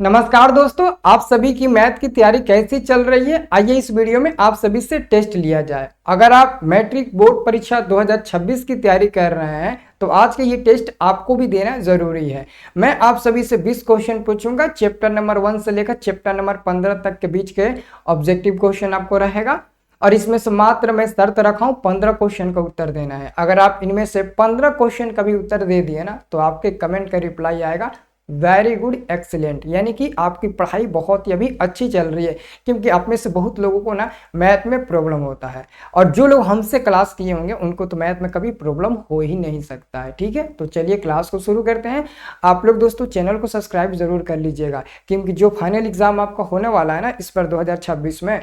नमस्कार दोस्तों, आप सभी की मैथ की तैयारी कैसी चल रही है। आइए इस वीडियो में आप सभी से टेस्ट लिया जाए। अगर आप मैट्रिक बोर्ड परीक्षा 2026 की तैयारी कर रहे हैं तो आज का ये टेस्ट आपको भी देना जरूरी है। मैं आप सभी से 20 क्वेश्चन पूछूंगा। चैप्टर नंबर 1 से लेकर चैप्टर नंबर 15 तक के बीच के ऑब्जेक्टिव क्वेश्चन आपको रहेगा और इसमें से मात्र मैं शर्त रखा हूं 15 क्वेश्चन का उत्तर देना है। अगर आप इनमें से 15 क्वेश्चन का भी उत्तर दे दिए ना तो आपके कमेंट का रिप्लाई आएगा वेरी गुड एक्सीलेंट, यानी कि आपकी पढ़ाई बहुत ही अभी अच्छी चल रही है। क्योंकि आप में से बहुत लोगों को ना मैथ में प्रॉब्लम होता है और जो लोग हमसे क्लास किए होंगे उनको तो मैथ में कभी प्रॉब्लम हो ही नहीं सकता है। ठीक है, तो चलिए क्लास को शुरू करते हैं। आप लोग दोस्तों चैनल को सब्सक्राइब जरूर कर लीजिएगा क्योंकि जो फाइनल एग्जाम आपका होने वाला है ना इस पर 2026 में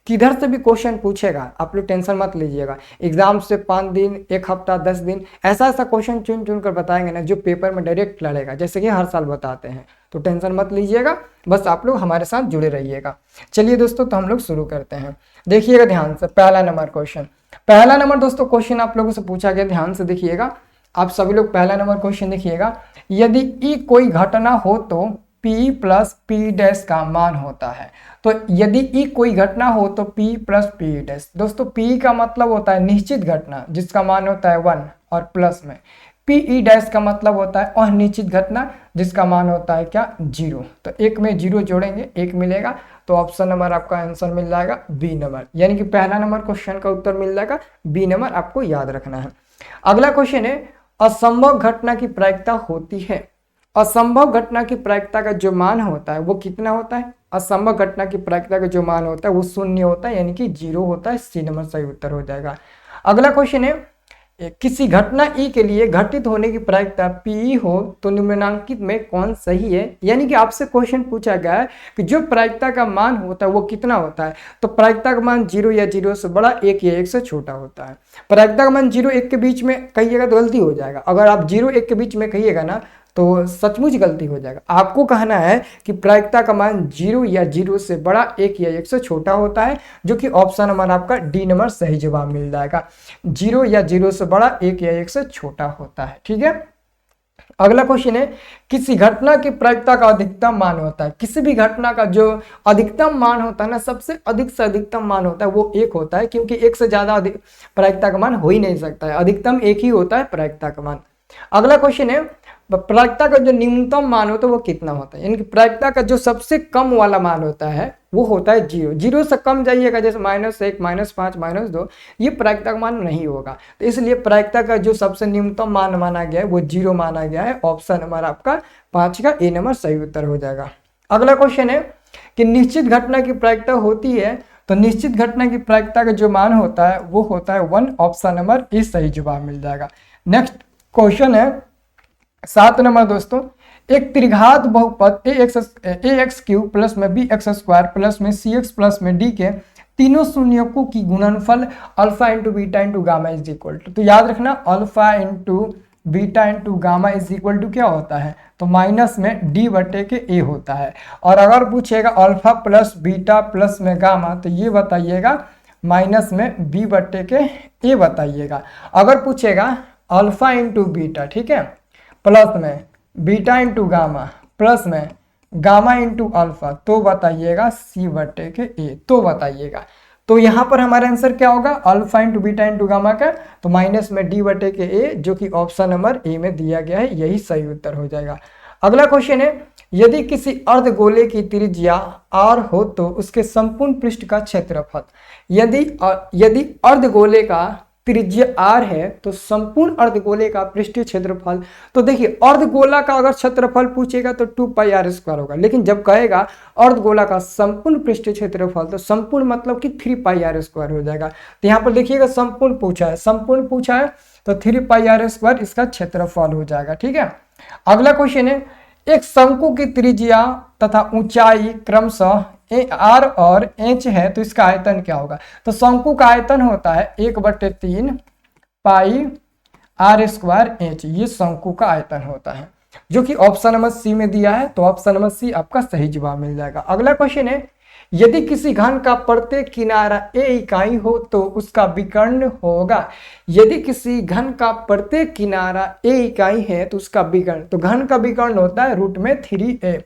किधर से भी क्वेश्चन पूछेगा, आप लोग टेंशन मत लीजिएगा। एग्जाम से 5 दिन, 1 हफ्ता, 10 दिन ऐसा क्वेश्चन चुन चुन कर बताएंगे ना जो पेपर में डायरेक्ट लड़ेगा, जैसे हर साल बताते हैं। तो टेंशन मत लीजिएगा, बस आप लोग हमारे साथ जुड़े रहिएगा। चलिए दोस्तों, तो हम लोग शुरू करते हैं। देखिएगा ध्यान से, पहला नंबर क्वेश्चन। पहला नंबर दोस्तों क्वेश्चन आप लोगों से पूछा गया, ध्यान से देखिएगा। आप सभी लोग पहला नंबर क्वेश्चन देखिएगा। यदि ई कोई घटना हो तो P प्लस पी डैश का मान होता है। तो यदि ई कोई घटना हो तो P प्लस पी डैश। दोस्तों P का मतलब होता है निश्चित घटना जिसका मान होता है 1 और प्लस में पी डैश का मतलब होता है अनिश्चित घटना जिसका मान होता है क्या 0। तो एक में 0 जोड़ेंगे 1 मिलेगा, तो ऑप्शन नंबर आपका आंसर मिल जाएगा बी नंबर, यानी कि पहला नंबर क्वेश्चन का उत्तर मिल जाएगा बी नंबर, आपको याद रखना है। अगला क्वेश्चन है असंभव घटना की प्रायिकता होती है। असंभव घटना की प्रायिकता का जो मान होता है वो कितना होता है। असंभव घटना की प्रायिकता का जो मान होता है वो 0 होता है, यानी कि 0 होता है। सी नंबर सही उत्तर हो जाएगा। अगला क्वेश्चन है किसी घटना ई के लिए घटित होने की प्रायिकता पी हो तो निम्नलिखित में कौन सही है। यानी कि आपसे क्वेश्चन पूछा गया है कि जो प्रायिकता का मान होता है वो कितना होता है। तो प्रायिकता का मान 0 या 0 से बड़ा, 1 या 1 से छोटा होता है। प्रायिकता का मान 0 1 के बीच में कहिएगा तो गलती हो जाएगा। अगर आप 0 1 के बीच में कहिएगा ना तो सचमुच गलती हो जाएगा। आपको कहना है कि प्रायिकता का मान 0 या 0 से बड़ा, 1 या 1 से छोटा होता है, जो कि ऑप्शन नंबर आपका डी नंबर सही जवाब मिल जाएगा। 0 या 0 से बड़ा, 1 या 1 से छोटा होता है। ठीक है, अगला क्वेश्चन है किसी घटना की प्रायिकता का अधिकतम मान होता है। किसी भी घटना का जो अधिकतम मान होता है ना, सबसे अधिक से अधिकतम मान होता है वो 1 होता है, क्योंकि 1 से ज्यादा प्रायिकता का मान हो ही नहीं सकता है। अधिकतम 1 ही होता है प्रायिकता का मान। अगला क्वेश्चन है प्रायिकता का जो न्यूनतम मान होता है वो कितना होता है। यानी कि प्रायिकता का जो सबसे कम वाला मान होता है वो होता है 0। 0 से कम जाइएगा जैसे -1, -5, -2, ये प्रायिकता का मान नहीं होगा। तो इसलिए प्रायिकता का जो सबसे न्यूनतम मान माना गया है वो 0 माना गया है। ऑप्शन नंबर आपका 5 का ए नंबर सही उत्तर हो जाएगा। अगला क्वेश्चन है कि निश्चित घटना की प्रायिकता होती है। तो निश्चित घटना की प्रायिकता का जो मान होता है वो होता है 1। ऑप्शन नंबर ए सही जवाब मिल जाएगा। नेक्स्ट क्वेश्चन है 7 नंबर दोस्तों। एक त्रिघात बहुपद ए एक्स क्यूब प्लस में बी एक्स स्क्वायर प्लस में सी एक्स प्लस में डी के तीनों शून्यकों की गुणनफल alpha into beta into gamma is equal to. तो याद रखना alpha into beta into gamma is equal to क्या होता है, तो माइनस में डी बटे के ए होता है। और अगर पूछेगा अल्फा प्लस बीटा प्लस में गामा तो ये बताइएगा माइनस में बी बटे के ए बताइएगा। अगर पूछेगा अल्फा इंटू बीटा, ठीक है, प्लस में बीटा इंटू गामा प्लस में गामा इंटू अल्फा तो बताइएगा सी बटे के ए, तो बताइएगा। तो यहां पर हमारा आंसर क्या होगा alpha into beta into gamma का, तो माइनस में डी बटे के ए, जो कि ऑप्शन नंबर ए में दिया गया है, यही सही उत्तर हो जाएगा। अगला क्वेश्चन है यदि किसी अर्धगोले की त्रिज्या r हो तो उसके संपूर्ण पृष्ठ का क्षेत्रफल। यदि अर्धगोले का त्रिज्या r है तो संपूर्ण अर्धगोले का पृष्ठीय क्षेत्रफल, तो देखिए अर्धगोला का अगर क्षेत्रफल पूछेगा तो 2πr² होगा, लेकिन जब कहेगा अर्धगोला का संपूर्ण पृष्ठीय क्षेत्रफल तो संपूर्ण मतलब कि 3πr² हो जाएगा। तो यहाँ पर देखिएगा संपूर्ण पूछा है तो 3πr² इसका क्षेत्रफल हो जाएगा। ठीक है, अगला क्वेश्चन है एक शंकु की त्रिज्या तथा ऊंचाई क्रमशः r और h है तो इसका आयतन क्या होगा। तो शंकु का आयतन होता है 1/3 पाई r²h, ये शंकु का आयतन होता है, जो कि ऑप्शन नंबर सी में दिया है। तो ऑप्शन नंबर सी आपका सही जवाब मिल जाएगा। अगला क्वेश्चन है यदि किसी घन का प्रत्येक किनारा a इकाई हो तो उसका विकर्ण होगा। यदि किसी घन का प्रत्येक किनारा a इकाई है तो उसका विकर्ण, तो घन का विकर्ण होता है रूट में 3a।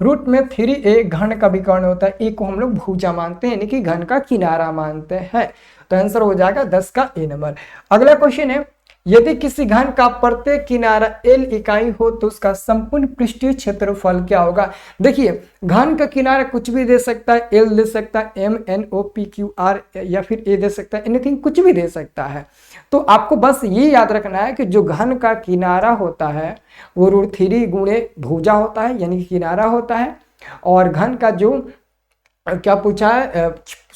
रूट में 3a घन का विकर्ण होता है। a को हम लोग भुजा मानते हैं, यानी कि घन का किनारा मानते हैं। तो आंसर हो जाएगा 10 का ए नंबर। अगला क्वेश्चन है, यदि किसी घन का प्रत्येक किनारा l इकाई हो तो उसका संपूर्ण पृष्ठीय क्षेत्रफल क्या होगा। देखिए घन का किनारा कुछ भी दे सकता है, l दे सकता है, m n o p q r या फिर a दे सकता है, एनीथिंग कुछ भी दे सकता है। तो आपको बस ये याद रखना है कि जो घन का किनारा होता है वो √3 गुणे भुजा होता है, यानी कि किनारा होता है। और घन का जो क्या पूछा है,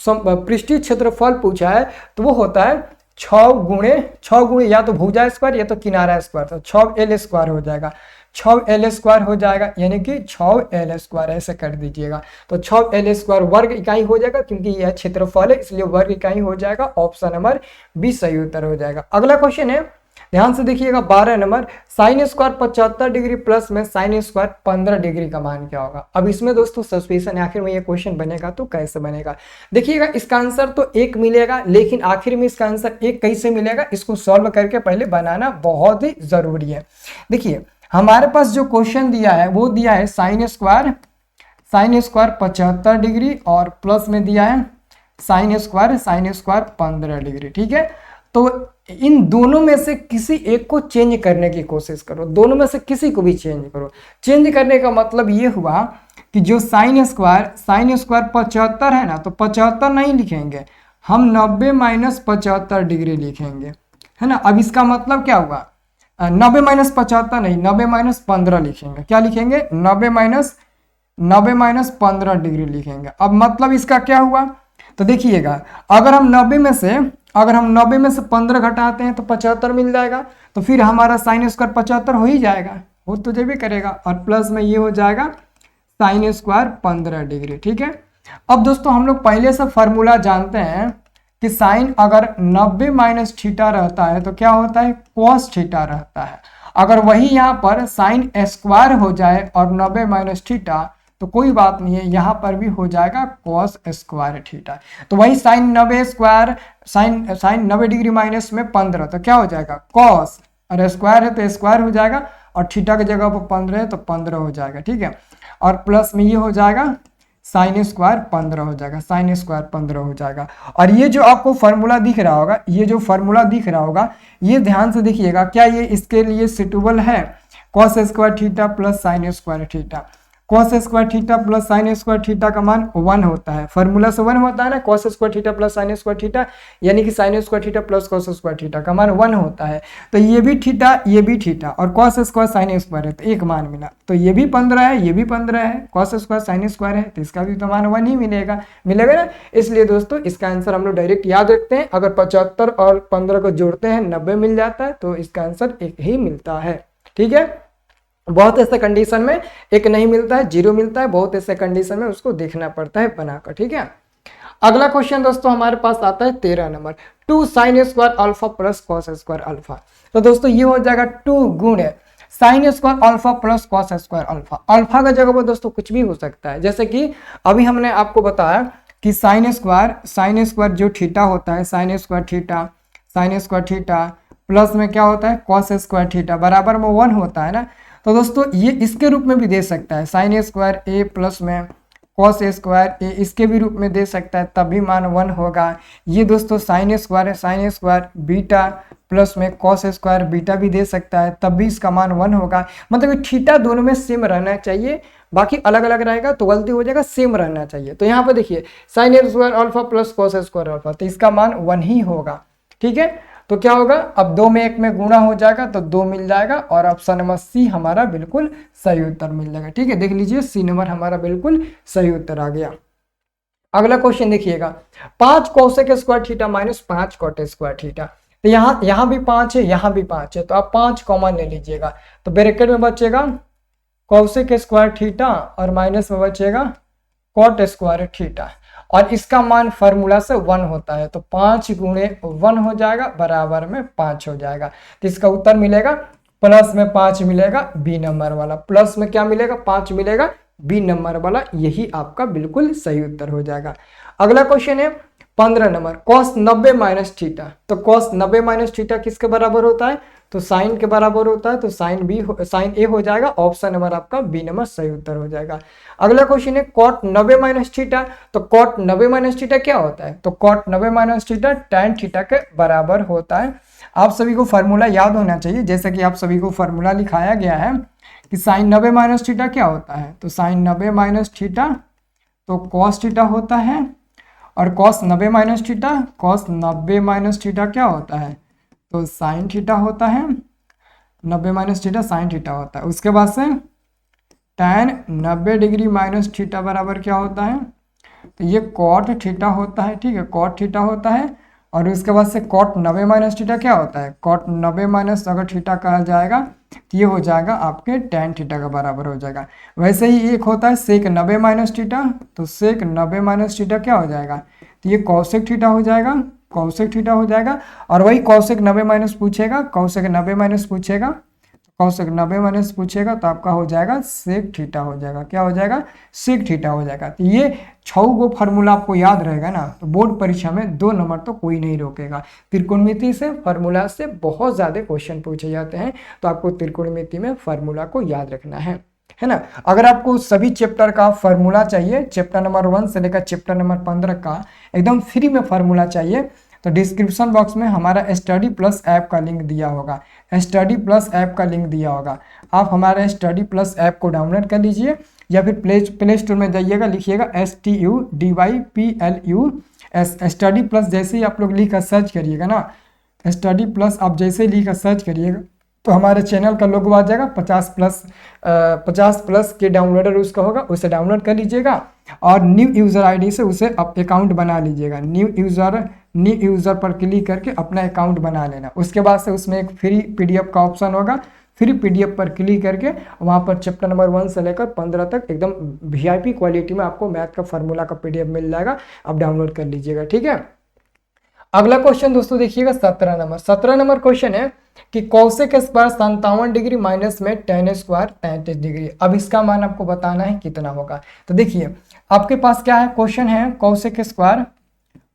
पृष्ठीय क्षेत्रफल पूछा है, तो वो होता है 6 गुणे या तो भुजा स्क्वायर या तो किनारा स्क्वायर, तो 6l स्क्वायर हो जाएगा। 6l स्क्वायर हो जाएगा, यानी कि 6l स्क्वायर ऐसे कर दीजिएगा। तो 6l स्क्वायर वर्ग इकाई हो जाएगा, क्योंकि यह क्षेत्रफल है इसलिए वर्ग इकाई हो जाएगा। ऑप्शन नंबर बी सही उत्तर हो जाएगा। अगला क्वेश्चन है, ध्यान से देखिएगा 12 number, sine square 75 degree plus में साइन स्क्वायर 15 डिग्री का मान क्या होगा। अब इसमें दोस्तों सस्पेंशन है, आखिर में ये क्वेश्चन बनेगा तो कैसे बनेगा। देखिएगा इसका आंसर तो 1 मिलेगा, लेकिन आखिर में इसका आंसर 1 कैसे मिलेगा, इसको सॉल्व करके पहले बनाना बहुत ही जरूरी है। देखिए हमारे पास जो क्वेश्चन दिया है वो दिया है साइन स्क्वायर 75 डिग्री और प्लस में दिया है साइन स्क्वायर 15 डिग्री। ठीक है, तो इन दोनों में से किसी एक को चेंज करने की कोशिश करो, दोनों में से किसी को भी चेंज करो। चेंज करने का मतलब ये हुआ कि जो साइन स्क्वायर 75 है ना, तो 75 नहीं लिखेंगे हम, 90 - 75 डिग्री लिखेंगे, है ना। अब इसका मतलब क्या हुआ, 90 - 75 नहीं, 90 - 15 लिखेंगे। क्या लिखेंगे, 90 - 15 डिग्री लिखेंगे। अब मतलब इसका क्या हुआ, तो देखिएगा अगर हम 90 में से 15 घटाते हैं तो 75 मिल जाएगा, तो फिर हमारा साइन स्क्वायर 75 हो ही जाएगा, हो तो जब भी करेगा। और प्लस में ये हो जाएगा साइन स्क्वायर 15 डिग्री। ठीक है, अब दोस्तों हम लोग पहले से फॉर्मूला जानते हैं कि साइन अगर 90 माइनस थीटा रहता है तो क्या होता है, कॉस थीटा रहता है। अगर वही यहाँ पर साइन स्क्वायर हो जाए और 90 माइनस थीटा, तो कोई बात नहीं है, यहाँ पर भी हो जाएगा कॉस स्क्वायर थीटा। तो वही sine 90 square sine 90 degree minus में 15, तो क्या हो जाएगा कॉस, और स्क्वायर है तो स्क्वायर हो जाएगा, और थीटा की जगह पर 15 है तो 15 हो जाएगा। ठीक है, और प्लस में ये हो जाएगा साइन स्क्वायर 15 हो जाएगा, साइन स्क्वायर 15 हो जाएगा। और ये जो आपको फार्मूला दिख रहा होगा, ये ध्यान से देखिएगा, क्या ये इसके लिए सुटेबल है, cos square theta plus sine square theta. Cos square theta plus sine square theta का मान 1 होता है, फार्मूला से 1 होता है ना, cos square theta plus sine square theta, यानी कि sine square theta plus cos square theta का मान 1 होता है। तो ये भी थीटा और कॉस स्क्वायर साइन स्क्वायर है तो एक मान मिला, तो ये भी 15 है, ये भी 15 है, कॉस स्क्वायर साइन स्क्वायर है तो इसका भी तो मान 1 ही मिलेगा ना। इसलिए दोस्तों इसका आंसर हम लोग डायरेक्ट याद रखते हैं, अगर 75 और 15 को जोड़ते हैं 90 मिल जाता है, तो इसका आंसर 1 ही मिलता है। ठीक है, बहुत ऐसे कंडीशन में 1 नहीं मिलता है, 0 मिलता है, बहुत ऐसे कंडीशन में उसको देखना पड़ता है बनाकर। ठीक है, अगला क्वेश्चन दोस्तों हमारे पास आता है 13 number, 2 sine square alpha plus cos square alpha. तो दोस्तों ये हो जाएगा 2 गुणे sine square alpha plus cos square alpha. Alpha का जगह पर दोस्तों कुछ भी हो सकता है, जैसे कि अभी हमने आपको बताया कि साइन स्क्वायर जो थीटा होता है, साइन स्क्वायर थीटा प्लस में क्या होता है कॉस स्क्वायर थीटा बराबर में 1 होता है ना। तो दोस्तों ये इसके रूप में भी दे सकता है, साइन स्क्वायर ए प्लस में कॉस स्क्वायर ए, इसके भी रूप में दे सकता है, तब भी मान 1 होगा। ये दोस्तों साइन स्क्वायर बीटा प्लस में कॉस स्क्वायर बीटा भी दे सकता है, तब भी इसका मान 1 होगा। मतलब थीटा दोनों में सेम रहना चाहिए, बाकी अलग अलग रहेगा तो गलती हो जाएगा, सेम रहना चाहिए। तो यहाँ पर देखिए sine square alpha plus cos square alpha, तो इसका मान 1 ही होगा। ठीक है, तो क्या होगा, अब 2 में 1 में गुणा हो जाएगा तो 2 मिल जाएगा, और ऑप्शन नंबर सी हमारा बिल्कुल सही उत्तर मिल जाएगा। ठीक है, देख लीजिए सी नंबर हमारा बिल्कुल सही उत्तर आ गया। अगला क्वेश्चन देखिएगा, 5 cosec square theta minus 5 cot square theta. तो यहाँ भी 5 है, यहाँ भी 5 है, तो आप 5 कॉमन ले लीजिएगा, तो ब्रैकेट में बचेगा कोसेक स्क्वायर थीटा और माइनस में बचेगा कॉट स्क्वायर थीटा, और इसका मान फार्मूला से 1 होता है, तो 5 गुणे 1 हो जाएगा बराबर में 5 हो जाएगा। तो इसका उत्तर मिलेगा प्लस में 5 मिलेगा, बी नंबर वाला। प्लस में क्या मिलेगा, 5 मिलेगा, बी नंबर वाला यही आपका बिल्कुल सही उत्तर हो जाएगा। अगला क्वेश्चन है 15 नंबर, cos 90 माइनस थीटा। तो cos 90 माइनस थीटा किसके बराबर होता है? तो साइन के बराबर होता है, तो साइन ए हो जाएगा। ऑप्शन नंबर आपका बी नंबर सही उत्तर हो जाएगा। अगला क्वेश्चन है cot 90 माइनस थीटा। तो cot 90 माइनस थीटा क्या होता है? तो cot 90 minus theta tan theta के बराबर होता है। आप सभी को फार्मूला याद होना चाहिए, जैसे कि आप सभी को फार्मूला लिखाया गया है कि साइन 90 माइनस थीटा क्या होता है? तो साइन 90 माइनस थीटा तो cos थीटा होता है, और cos 90 minus theta, cos 90 minus theta क्या होता है? तो साइन थीटा होता है। 90 माइनस थीटा साइन थीटा होता है। उसके बाद से tan 90 डिग्री माइनस थीटा बराबर क्या होता है? तो ये cot थीटा होता है, ठीक है, cot थीटा होता है। और उसके बाद से cot 90 माइनस थीटा क्या होता है? cot 90 माइनस अगर थीटा कहा जाएगा तो ये हो जाएगा आपके tan थीटा का बराबर हो जाएगा। वैसे ही एक होता है sec 90 माइनस थीटा। तो sec 90 माइनस थीटा क्या हो जाएगा? तो ये cosec थीटा हो जाएगा, cosec थीटा हो जाएगा। और वही cosec 90 माइनस पूछेगा, cosec 90 माइनस पूछेगा, cosec 90 माइनस पूछेगा तो आपका हो जाएगा sec थीटा हो जाएगा। क्या हो जाएगा? sec थीटा हो जाएगा। तो ये 6 गो फार्मूला आपको याद रहेगा ना, तो बोर्ड परीक्षा में 2 नंबर तो कोई नहीं रोकेगा। त्रिकोणमिति से फार्मूला से बहुत ज्यादा क्वेश्चन पूछे जाते हैं, तो आपको त्रिकोणमिति में फार्मूला को याद रखना है ना। अगर आपको सभी चैप्टर का फार्मूला चाहिए, चैप्टर नंबर 1 से लेकर चैप्टर नंबर 15 का एकदम फ्री में फार्मूला चाहिए, तो डिस्क्रिप्शन बॉक्स में हमारा स्टडी प्लस ऐप का लिंक दिया होगा, स्टडी प्लस ऐप का लिंक दिया होगा। आप हमारे स्टडी प्लस ऐप को डाउनलोड कर लीजिए, या फिर प्ले स्टोर में जाइएगा, लिखिएगा STUDYPLUS स्टडी प्लस। जैसे ही आप लोग लिख कर सर्च करिएगा ना, स्टडी प्लस आप जैसे ही लिख कर सर्च करिएगा तो हमारे चैनल का लोगो आ जाएगा। 50 प्लस के डाउनलोडर उसका होगा, उसे डाउनलोड कर लीजिएगा और न्यू यूज़र आईडी से उसे अकाउंट बना लीजिएगा। न्यू यूज़र पर क्लिक करके अपना अकाउंट बना लेना। उसके बाद से उसमें एक फ्री पीडीएफ का ऑप्शन होगा, फ्री पीडीएफ पर क्लिक करके वहाँ पर चैप्टर नंबर 1 से लेकर 15 तक एकदम वीआईपी क्वालिटी में आपको मैथ का फार्मूला का पीडीएफ मिल जाएगा। आप डाउनलोड कर लीजिएगा, ठीक है। अगला क्वेश्चन दोस्तों देखिएगा 17 नंबर क्वेश्चन है कि कौशिक स्क्वायर 57 डिग्री माइनस में tan स्क्वायर 33 डिग्री। अब इसका मान आपको बताना है कितना होगा। तो देखिए आपके पास क्या है, क्वेश्चन है कौशिक स्क्वायर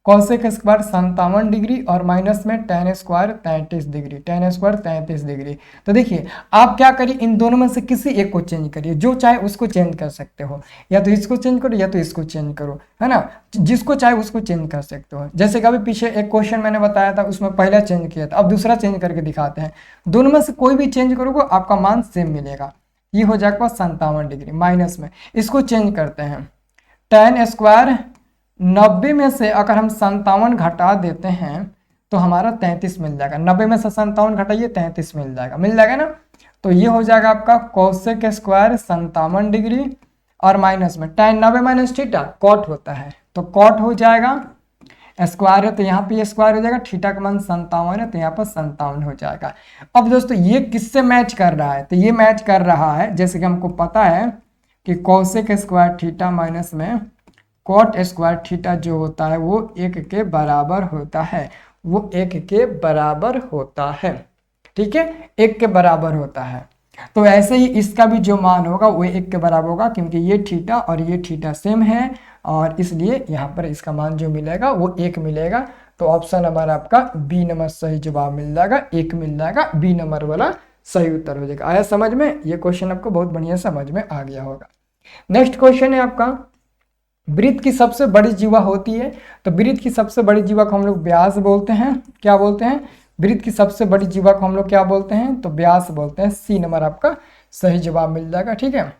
57 डिग्री और माइनस में tan square 33 degree, tan square 33 degree. तो देखिए आप क्या करिए, इन दोनों में से किसी एक को चेंज करिए, जो चाहे उसको चेंज कर सकते हो, या तो इसको चेंज करो या तो इसको चेंज करो, है ना। जिसको चाहे उसको चेंज कर सकते हो। जैसे कि अभी पीछे एक क्वेश्चन मैंने बताया था, उसमें पहला चेंज किया था, अब दूसरा चेंज करके दिखाते हैं। दोनों में से कोई भी चेंज करोगे आपका मान सेम मिलेगा। ये हो जाएगा 57 डिग्री माइनस में, इसको चेंज करते हैं tan स्क्वायर 90 में से अगर हम 57 घटा देते हैं तो हमारा 33 मिल जाएगा। 90 में से 57 घटाइए 33 मिल जाएगा ना। तो ये हो जाएगा आपका कौशिक स्क्वायर 57 डिग्री और माइनस में tan 90 माइनस थीटा कॉट होता है, तो कॉट हो जाएगा। स्क्वायर है तो यहाँ पे स्क्वायर हो जाएगा, थीटा का मान 57 है तो यहाँ पर 57 हो जाएगा। अब दोस्तों ये किससे मैच कर रहा है? तो ये मैच कर रहा है, जैसे कि हमको पता है कि कौशिक स्क्वायर थीटा माइनस में कॉट स्क्वायर थीटा जो होता है वो 1 के बराबर होता है, वो 1 के बराबर होता है, ठीक है, 1 के बराबर होता है। तो ऐसे ही इसका भी जो मान होगा वो 1 के बराबर होगा, क्योंकि ये थीटा और ये थीटा सेम है, और इसलिए यहाँ पर इसका मान जो मिलेगा वो 1 मिलेगा। तो ऑप्शन नंबर आपका बी नंबर सही जवाब मिल जाएगा, 1 मिल जाएगा, बी नंबर वाला सही उत्तर हो जाएगा। आया समझ में? ये क्वेश्चन आपको बहुत बढ़िया समझ में आ गया होगा। नेक्स्ट क्वेश्चन है आपका वृत्त की सबसे बड़ी जीवा होती है। तो वृत्त की सबसे बड़ी जीवा को हम लोग व्यास बोलते हैं। क्या बोलते हैं? वृत्त की सबसे बड़ी जीवा को हम लोग क्या बोलते हैं? तो व्यास बोलते हैं। सी नंबर आपका सही जवाब मिल जाएगा, ठीक है।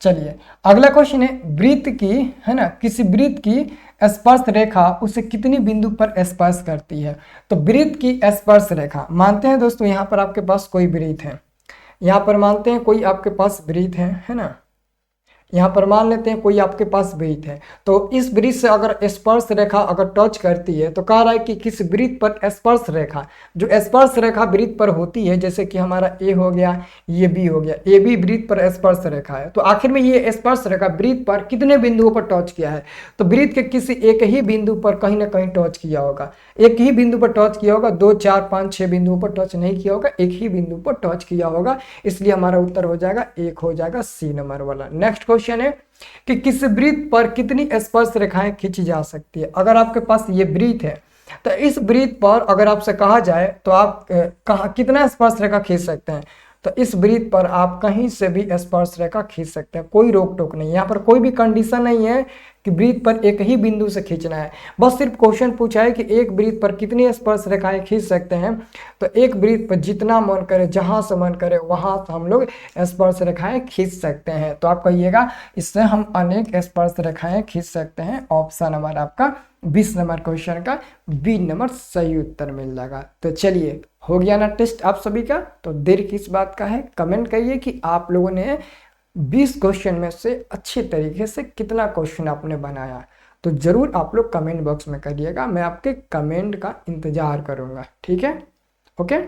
चलिए अगला क्वेश्चन है वृत्त की, है ना, किसी वृत्त की स्पर्श रेखा उसे कितनी बिंदु पर स्पर्श करती है? तो वृत्त की स्पर्श रेखा, मानते हैं दोस्तों यहाँ पर आपके पास कोई वृत्त है, यहाँ पर मानते हैं कोई आपके पास वृत्त है ना, यहाँ पर मान लेते हैं कोई आपके पास वृत्त है, तो इस वृत्त से अगर स्पर्श रेखा अगर टच करती है तो कह रहा है कि किस वृत्त पर स्पर्श रेखा, जो स्पर्श रेखा वृत्त पर होती है, जैसे कि हमारा ए हो गया, ये बी हो गया, ए बी वृत्त पर स्पर्श रेखा है, तो आखिर में ये स्पर्श रेखा वृत्त पर कितने बिंदुओं पर टच किया है? तो वृत्त के किसी एक ही बिंदु पर कहीं ना कहीं टच किया होगा, एक ही बिंदु पर टच किया होगा, 2 4 5 6 बिंदुओं पर टच नहीं किया होगा, एक ही बिंदु पर टच किया होगा, इसलिए हमारा उत्तर हो जाएगा 1 हो जाएगा, सी नंबर वाला। नेक्स्ट क्वेश्चन क्वेश्चन है कि किस वृत्त पर कितनी स्पर्श रेखाएं खींची जा सकती है। अगर आपके पास ये वृत्त है तो इस वृत्त पर अगर आपसे कहा जाए तो आप कहाँ कितना स्पर्श रेखा खींच सकते हैं, तो इस वृत्त पर आप कहीं से भी स्पर्श रेखा खींच सकते हैं, कोई रोक टोक नहीं। यहाँ पर कोई भी कंडीशन नहीं है कि वृत्त पर एक ही बिंदु से खींचना है, बस सिर्फ क्वेश्चन पूछा है कि एक वृत्त पर कितनी स्पर्श रेखाएं खींच सकते हैं। तो एक वृत्त पर जितना मन करे, जहां से मन करे वहां से हम लोग स्पर्श रेखाएं खींच सकते हैं। तो आप कहिएगा इससे हम अनेक स्पर्श रेखाएं खींच सकते हैं। ऑप्शन नंबर आपका 20 नंबर क्वेश्चन का बी नंबर सही उत्तर मिल जाएगा। तो चलिए हो गया ना टेस्ट आप सभी का। तो देर किस बात का है, कमेंट करिए कि आप लोगों ने 20 क्वेश्चन में से अच्छे तरीके से कितना क्वेश्चन आपने बनाया। तो जरूर आप लोग कमेंट बॉक्स में करिएगा, मैं आपके कमेंट का इंतजार करूंगा। ठीक है, ओके।